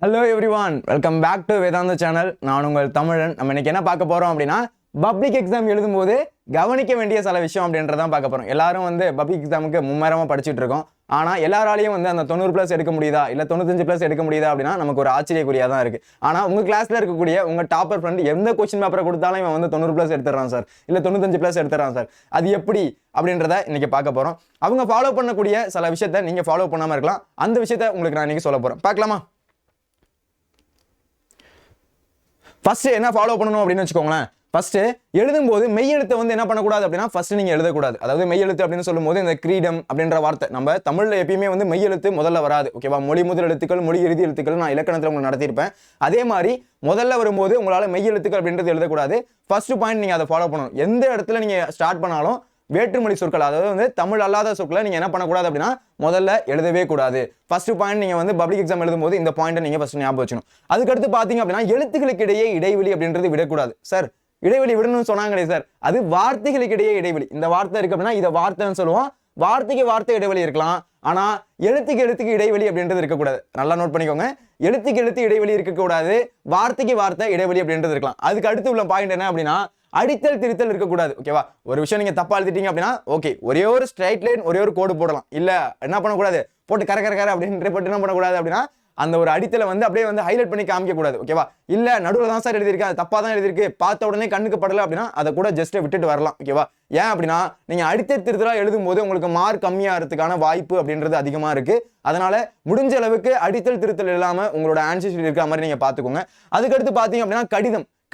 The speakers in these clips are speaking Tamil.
Hello everyone, welcome back to Vedanta channel. நான் உங்கள் தமிழன். நம்ம இன்னைக்கு என்ன பார்க்க போறோம் அப்படின்னா, பப்ளிக் எக்ஸாம் எழுதும்போது கவனிக்க வேண்டிய சில விஷயம் அப்படின்றதான் பார்க்க போறோம். எல்லாரும் பப்ளிக் எக்ஸாமுக்கு மும்மரமா படிச்சுட்டு இருக்கோம். ஆனா எல்லாராலையும் அந்த 90+ எடுக்க முடியுதா, இல்ல 95+ எடுக்க முடியுதா அப்படின்னா நமக்கு ஒரு ஆச்சரியக்குறியா தான் இருக்கு. ஆனா உங்க கிளாஸ்ல இருக்கக்கூடிய உங்க டாப்பர் ஃப்ரெண்ட் எந்த கொஸ்டின் பேப்பரை கொடுத்தாலும் இவன் 90+ எடுத்துறான் சார், இல்ல 95+ எடுத்துறான் சார். அது எப்படி அப்படின்றத இன்னைக்கு பார்க்க போறோம். அவங்க ஃபாலோ பண்ணக்கூடிய சில விஷயத்த நீங்க ஃபாலோ பண்ணாம இருக்கலாம். அந்த விஷயத்த உங்களுக்கு நான் இன்னைக்கு சொல்ல போறேன். பார்க்கலாமா? ஃபர்ஸ்ட் என்ன ஃபாலோ பண்ணணும் அப்படின்னு வச்சுக்கோங்களேன். ஃபர்ஸ்ட் எழுதும்போது மெய் எழுத்தை என்ன பண்ணக்கூடாது அப்படின்னா, ஃபர்ஸ்ட் நீங்க எழுதக்கூடாது. அதாவது மெய் எழுத்து அப்படின்னு சொல்லும்போது இந்த கிரீடம் அப்படின்ற வார்த்தை நம்ம தமிழ்ல எப்பயுமே மெய் எழுத்து முதல்ல வராது. ஓகேவா? மொழி முதல் எழுத்துக்கள், மொழி இறுதி எழுத்துக்கள் நான் இலக்கணத்தில் உங்களுக்கு நடத்தியிருப்பேன். அதே மாதிரி முதல்ல வரும்போது உங்களால மெய் எழுத்துக்கள் அப்படின்றது எழுதக்கூடாது. ஃபர்ஸ்ட் பாயிண்ட் நீங்க அதை ஃபாலோ பண்ணணும். எந்த இடத்துல நீங்க ஸ்டார்ட் பண்ணாலும் வேற்றுமொழி சொற்கள், அதாவது தமிழ் அல்லாத சொற்களை நீங்க என்ன பண்ணக்கூடாது அப்படின்னா முதல்ல எழுதவே கூடாது. ஃபர்ஸ்ட் பாயிண்ட் நீங்க பப்ளிக் எக்ஸாம் எழுதும்போது இந்த பாயிண்ட் நீங்க ஃபர்ஸ்ட் ஞாபகம் வச்சுக்கணும். அதுக்கடுத்து பாத்தீங்க அப்படின்னா எழுத்துக்களுக்கு இடையே இடைவெளி அப்படின்றது விடக்கூடாது. சார் இடைவெளி விடணும்னு சொன்னாங்களே சார், அது வார்த்தைகளுக்கு இடையே இடைவெளி. இந்த வார்த்தை இருக்கு அப்படின்னா இதை வார்த்தைன்னு சொல்லுவோம். வார்த்தைக்கு வார்த்தை இடைவெளி இருக்கலாம், ஆனா எழுத்துக்கு இடைவெளி அப்படின்றது இருக்கக்கூடாது. நல்லா நோட் பண்ணிக்கோங்க. எழுத்து இடைவெளி இருக்கக்கூடாது, வார்த்தைக்கு வார்த்தை இடைவெளி அப்படின்றது இருக்கலாம். அதுக்கு அடுத்து உள்ள பாயிண்ட் என்ன அப்படின்னா அடித்தல் திருத்தல் இருக்கக்கூடாது. ஓகேவா? ஒரு விஷயம் நீங்க தப்பா எழுதிட்டீங்க அப்படின்னா ஓகே, ஒரே ஒரு ஸ்ட்ரைட் லைன், ஒரே ஒரு கோடு போடலாம். இல்ல என்ன பண்ணக்கூடாது, போட்டு கர அப்படின்னு போட்டு என்ன பண்ணக்கூடாது அப்படின்னா அந்த ஒரு அடித்தலை அப்படியே ஹைலைட் பண்ணி காமிக்க கூடாது. ஓகேவா? இல்ல நடுவில் தான் சார் எழுதியிருக்கு, அது தப்பா தான் எழுதியிருக்கு, பார்த்த உடனே கண்ணுக்கு படல அப்படின்னா அதை கூட ஜஸ்ட் விட்டுட்டு வரலாம். ஓகேவா? ஏன் அப்படின்னா நீங்க அடித்தல் திருத்தலா எழுதும் போது உங்களுக்கு மார்க் கம்மியாகிறதுக்கான வாய்ப்பு அப்படின்றது அதிகமா இருக்கு. அதனால முடிஞ்ச அளவுக்கு அடித்தல் திருத்தல் இல்லாம உங்களோட ஆன்சர் ஷீட் இருக்கிற மாதிரி நீங்க பாத்துக்கோங்க. அதுக்கடுத்து பாத்தீங்க அப்படின்னா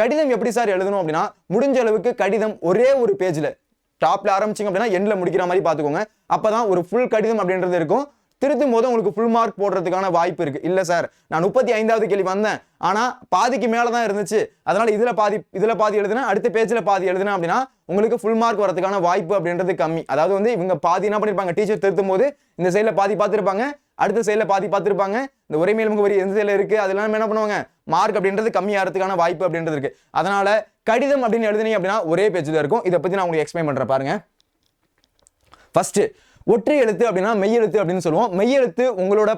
கடிதம் எப்படி சார் எழுதணும் அப்படின்னா முடிஞ்ச அளவுக்கு கடிதம் ஒரே ஒரு பேஜ்ல டாப்ல ஆரம்பிச்சிங்க அப்படின்னா எண்ட்ல முடிக்கிற மாதிரி பாத்துக்கோங்க. அப்பதான் ஒரு ஃபுல் கடிதம் அப்படின்றது இருக்கும். திருத்தும் போது உங்களுக்கு ஃபுல் மார்க் போடுறதுக்கான வாய்ப்பு இருக்கு. இல்ல சார் நான் 35வது கேள்வி வந்தேன், ஆனா பாதிக்கு மேலதான் இருந்துச்சு, அதனால இதுல பாதி எழுதுனா அடுத்த பேஜ்ல பாதி எழுதுனா அப்படின்னா உங்களுக்கு ஃபுல் மார்க் வரதுக்கான வாய்ப்பு அப்படின்றது கம்மி. அதாவது இவங்க பாதி என்ன பண்ணிருப்பாங்க, டீச்சர் திருத்தும் போது இந்த சைட்ல பாதி பார்த்திருப்பாங்க, அடுத்த சைட்ல பாதி பார்த்திருப்பாங்க. இந்த ஒரே மேல்முக வரி எந்த சைட்ல இருக்கு அதெல்லாம் என்ன பண்ணுவாங்க, மார்க் அப்படின்றது கம்மியாகிறதுக்கான வாய்ப்பு அப்படின்றது இருக்கு. அதனால கடிதம் அப்படின்னு எழுதுனீங்க அப்படின்னா ஒரே பேஜ்ல இருக்கும். இதை பத்தி நான் உங்களுக்கு எக்ஸ்பிளைன் பண்றேன் பாருங்க. ஃபர்ஸ்ட் ஒற்றை எழுத்து அப்படின்னா மெய் எழுத்து அப்படின்னு சொல்லுவோம். மெய் எழுத்து உங்களோட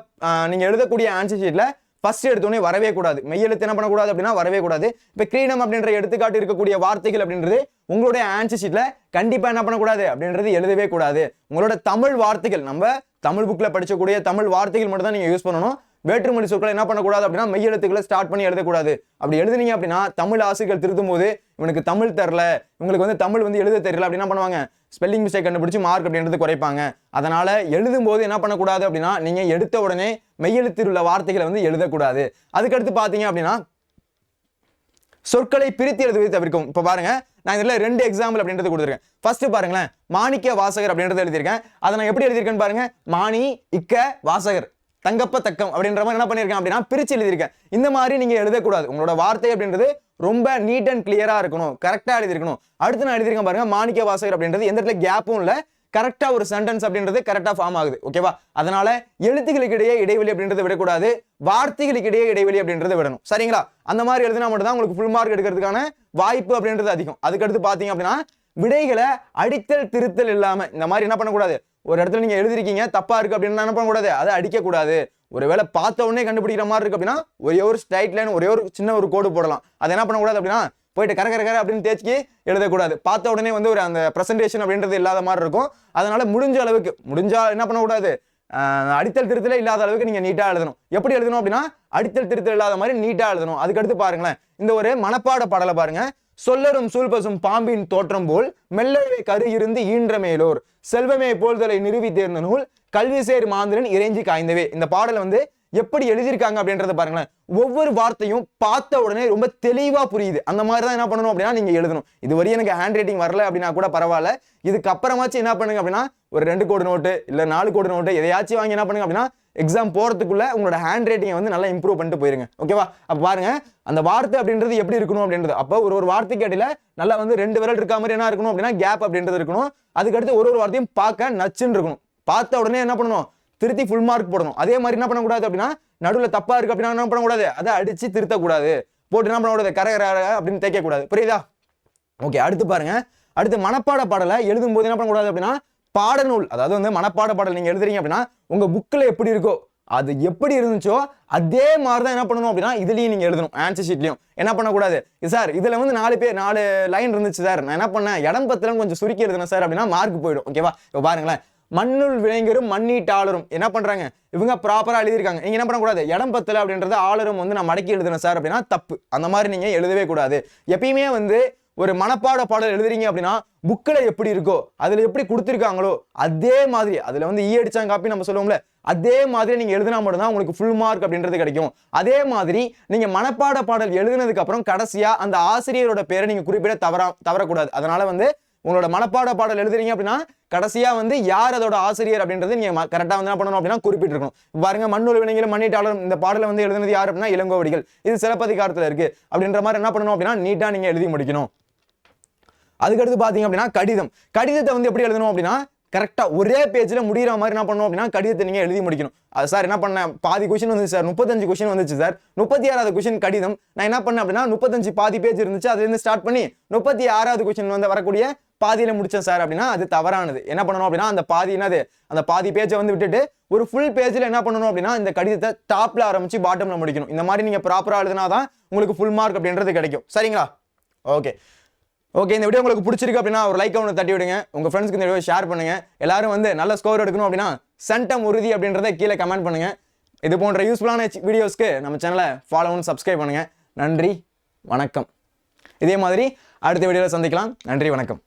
நீங்க எழுதக்கூடிய ஆன்சர் ஷீட்ல ஃபர்ஸ்ட் எடுத்தோடனே வரவே கூடாது. மெய் எழுத்து என்ன பண்ணக்கூடாது அப்படின்னா வரவே கூடாது. இப்ப கிரீடம் அப்படின்ற எடுத்துக்காட்டு இருக்கக்கூடிய வார்த்தைகள் அப்படின்றது உங்களுடைய ஆன்சர் ஷீட்ல கண்டிப்பா என்ன பண்ணக்கூடாது அப்படின்றது எழுதவே கூடாது. உங்களோட தமிழ் வார்த்தைகள், நம்ம தமிழ் புக்ல படிச்சக்கூடிய தமிழ் வார்த்தைகள் மட்டும் தான் நீங்க யூஸ் பண்ணணும். வேற்றுமொழி சொற்களை என்ன பண்ணக்கூடாது அப்படின்னா மெய் எழுத்துக்களை ஸ்டார்ட் பண்ணி எழுதக்கூடாது. அப்படி எழுதுனீங்க அப்படின்னா தமிழ் ஆசிரியர்கள் திருத்தும் போது இவனுக்கு தமிழ் தெரியல, இவங்களுக்கு தமிழ் எழுத தெரியல அப்படின்னு என்ன பண்ணுவாங்க, ஸ்பெல்லிங் மிஸ்டேக் கண்டுபிடிச்சு மார்க் அப்படின்றது குறைப்பாங்க. அதனால எழுதும் போது என்ன பண்ணக்கூடாது அப்படின்னா நீங்க எடுத்த உடனே மெய்யெழுத்தில் உள்ள வார்த்தைகளை எழுதக்கூடாது. அதுக்கடுத்து பாத்தீங்க அப்படின்னா சொற்களை பிரித்து எழுதுவதை தவிர்க்கும். இப்ப பாருங்க, நான் இதுல 2 எக்ஸாம்பிள் அப்படின்றது கொடுத்துருக்கேன். ஃபர்ஸ்ட் பாருங்களேன், மாணிக்க வாசகர் அப்படின்றது எழுதியிருக்கேன். அதை நான் எப்படி எழுதியிருக்கேன்னு பாருங்க. மாணி இக்க வாசகர் தங்கப்ப தக்கம் அப்படின்ற மாதிரி என்ன பண்ணிருக்கேன் அப்படின்னா பிரிச்சு எழுதியிருக்கேன். இந்த மாதிரி நீங்க எழுதக்கூடாது. உங்களோட வார்த்தை அப்படின்றது ரொம்ப நீட் அண்ட் கிளியரா இருக்கணும், கரெக்டா எழுதிருக்கணும். அடுத்து நான் எழுதியிருக்கேன் பாருங்க, மாணிக்க வாசகர் அப்படின்றது எந்த இடத்துல கேப்பும் இல்ல, கரெக்டா ஒரு சென்டென்ஸ் அப்படின்றது கரெக்டா ஃபார்ம் ஆகுது. ஓகேவா? அதனால எழுத்துக்களுக்கு இடையே இடைவெளி அப்படின்றது விடக்கூடாது, வார்த்தைகளுக்கு இடையே இடைவெளி அப்படின்றது விடணும். சரிங்களா? அந்த மாதிரி எழுதினா மட்டும் தான் உங்களுக்கு ஃபுல் மார்க் எடுக்கிறதுக்கான வாய்ப்பு அப்படின்றது அதிகம். அதுக்கடுத்து பாத்தீங்க அப்படின்னா விடைகளை அடித்தல் திருத்தல் இல்லாம இந்த மாதிரி என்ன பண்ணக்கூடாது, ஒரு இடத்துல நீங்க எழுதிருக்கீங்க தப்பா இருக்கு அப்படின்னு என்ன பண்ணக்கூடாது, அதை அடிக்க கூடாது. ஒருவேளை பார்த்த உடனே கண்டுபிடிக்கிற மாதிரி இருக்கு அப்படின்னா ஒரே ஒரு ஸ்ட்ரைட் லைன், ஒரே ஒரு சின்ன ஒரு கோடு போடலாம். அதை என்ன பண்ணக்கூடாது அப்படின்னா போயிட்டு கர அப்படின்னு தேய்ச்சி எழுதக்கூடாது. பார்த்த உடனே ஒரு அந்த பிரசன்டேஷன் அப்படின்றது இல்லாத மாதிரி இருக்கும். அதனால முடிஞ்சா என்ன பண்ணக்கூடாது, அடித்தல் திருத்தலே இல்லாத அளவுக்கு நீங்க நீட்டா எழுதணும். எப்படி எழுதணும் அப்படின்னா அடித்தல் திருத்தல் இல்லாத மாதிரி நீட்டா எழுதணும். அதுக்கடுத்து பாருங்களேன், இந்த ஒரு மனப்பாட பாடலை பாருங்க. சொல்லரும் சூழ்பசும் பாம்பின் தோற்றம் போல் மெல்லவே கரு இருந்து ஈன்ற மேலோர் செல்வமே போல்தலை நிறுவி தேர்ந்த நூல் கல்வி சேர் மாந்திரன் இறைஞ்சி காய்ந்தவே. இந்த பாடலை எப்படி எழுதியிருக்காங்க அப்படின்றத பாருங்களேன். ஒவ்வொரு வார்த்தையும் பார்த்த உடனே ரொம்ப தெளிவா புரியுது. அந்த மாதிரி தான் என்ன பண்ணணும் அப்படின்னா நீங்க எழுதணும். இதுவரையும் எனக்கு ஹேண்ட் ரைட்டிங் வரல அப்படின்னா கூட பரவாயில்ல, இதுக்கு அப்புறமாச்சு என்ன பண்ணுங்க அப்படின்னா ஒரு 2 கோடு நோட்டு இல்ல 4 கோடு நோட்டு எதையாச்சும் வாங்கி என்ன பண்ணுங்க அப்படின்னா எக்ஸாம் போறதுக்குள்ள உங்களோட ஹேண்ட் ரைட்டிங்கை நல்லா இம்ப்ரூவ் பண்ணிட்டு போயிருங்க. ஓகேவா? அப்ப பாருங்க, அந்த வார்த்தை அப்படின்றது எப்படி இருக்கணும் அப்படின்றது. அப்போ ஒரு வார்த்தைக்கு அடியில நல்லா 2 விரல் இருக்க மாதிரி என்ன இருக்கணும் அப்படின்னா கேப் அப்படின்றது இருக்கணும். அதுக்கடுத்து ஒரு வார்த்தையும் பார்க்க நச்சுன்னு இருக்கணும். பார்த்த உடனே என்ன பண்ணணும், திருத்தி ஃபுல் மார்க் போடணும். அதே மாதிரி என்ன பண்ணக்கூடாது அப்படின்னா நடுவில் தப்பா இருக்கு அப்படின்னா என்ன பண்ணக்கூடாது, அதை அடிச்சு திருத்தக்கூடாது, போட்டு என்ன பண்ணக்கூடாது கர அப்படின்னு தேய்க்க கூடாது. புரியுதா? ஓகே, அடுத்து பாருங்க. அடுத்து மனப்பாட பாடலை எழுதும் போது என்ன பண்ணக்கூடாது அப்படின்னா பாடநூல், அதாவது மனப்பாட பாடல் நீங்க எழுதுறீங்க அப்படின்னா உங்க புக்ல எப்படி இருக்கோ அது எப்படி இருந்துச்சோ அதே மாதிரி தான் என்ன பண்ணணும் அப்படின்னா இதுலயும் நீங்க எழுதணும். ஆன்சர் ஷீட்லயும் என்ன பண்ணக்கூடாது, சார் இதுல வந்து 4 லைன் இருந்துச்சு சார், நான் என்ன பண்ணேன் இடம் பத்தலன்னு கொஞ்சம் சுருக்கி எழுதுனேன் சார் அப்படின்னா மார்க் போயிடும். ஓகேவா? இப்போ பாருங்களேன், மண்ணுள் விளைஞரும் மண்ணீட்டாளரும் என்ன பண்றாங்க, இவங்க ப்ராப்பரா எழுதியிருக்காங்க. நீங்க என்ன பண்ணக்கூடாது, இடம் பத்தல அப்படின்றது ஆளரும் வந்து நான் மடக்கி எழுதுனேன் சார் அப்படின்னா தப்பு. அந்த மாதிரி நீங்க எழுதவே கூடாது. எப்பயுமே வந்து ஒரு மனப்பாட பாடல் எழுதுறீங்க அப்படின்னா புக்கில் எப்படி இருக்கோ அதுல எப்படி கொடுத்துருக்காங்களோ அதே மாதிரி, அதுல வந்து அடிச்சாங்க காப்பி நம்ம சொல்லுவோம்ல, அதே மாதிரி நீங்க எழுதினா மட்டும்தான் உங்களுக்கு ஃபுல் மார்க் அப்படின்றது கிடைக்கும். அதே மாதிரி நீங்க மனப்பாட பாடல் எழுதுனதுக்கு அப்புறம் கடைசியா அந்த ஆசிரியரோட பேரை நீங்க குறிப்பிட தவறக்கூடாது. அதனால வந்து உங்களோட மனப்பாட பாடல் எழுதுறீங்க அப்படின்னா கடைசியா வந்து யார் அதோட ஆசிரியர் அப்படின்றது நீங்க கரெக்டா வந்து என்ன பண்ணணும் அப்படின்னா குறிப்பிட்டிருக்கணும். பாருங்க, மண்ணுள் விளைஞரும் மண்ணீட்டாளரும் இந்த பாடலை வந்து எழுதுனது யார் அப்படின்னா இளங்கோவடிகள். இது சிலப்பதிகாரத்துல இருக்கு அப்படின்ற மாதிரி என்ன பண்ணணும் அப்படின்னா நீட்டா நீங்க எழுதி முடிக்கணும். அதுக்கடுத்து பாத்தீங்க அப்படின்னா கடிதத்தை வந்து எப்படி எழுதணும் அப்படின்னா கரெக்டா ஒரே பேஜ்ல முடிகிற மாதிரி என்ன பண்ணணும் அப்படின்னா கடிதத்தை நீங்க எழுதி முடிக்கணும். அது சார் என்ன பண்ண பாதி கொஸ்டின் வந்துச்சு சார், 35 கொஸ்டின் வந்துச்சு சார், 36வது கொஸ்டின் கடிதம். நான் என்ன பண்ணேன் அப்படின்னா 35 பாதி பேஜ் இருந்துச்சு, அதுல இருந்து ஸ்டார்ட் பண்ணி 36வது கொஸ்டின் வந்து வரக்கூடிய பாதியில முடிச்சேன் சார் அப்படின்னா அது தவறானது. என்ன பண்ணணும் அப்படின்னா அந்த பாதி பேஜை வந்து விட்டுட்டு ஒரு ஃபுல் பேஜ்ல என்ன பண்ணணும் அப்படின்னா இந்த கடிதத்தை டாப்ல ஆரம்பிச்சு பாட்டம்ல முடிக்கணும். இந்த மாதிரி நீங்க ப்ராப்பரா எழுதினாதான் உங்களுக்கு ஃபுல் மார்க் அப்படின்றது கிடைக்கும். சரிங்களா? ஓகே, இந்த வீடியோ உங்களுக்கு பிடிச்சிருக்கு அப்படின்னா ஒரு லைக் ஒன்று தட்டி விடுங்க. உங்க ஃப்ரெண்ட்ஸ்க்கு இந்த வீடியோ ஷேர் பண்ணுங்க. எல்லாரும் வந்து நல்ல ஸ்கோர் எடுக்கணும் அப்படின்னா சென்டம் உறுதி அப்படின்றத கீழே கமெண்ட் பண்ணுங்க. இது போன்ற யூஸ்ஃபுல்லான வீடியோஸ்க்கு நம்ம சேனலை ஃபாலோ பண்ணி சப்ஸ்கிரைப் பண்ணுங்க. நன்றி, வணக்கம். இதே மாதிரி அடுத்த வீடியோவில் சந்திக்கலாம். நன்றி, வணக்கம்.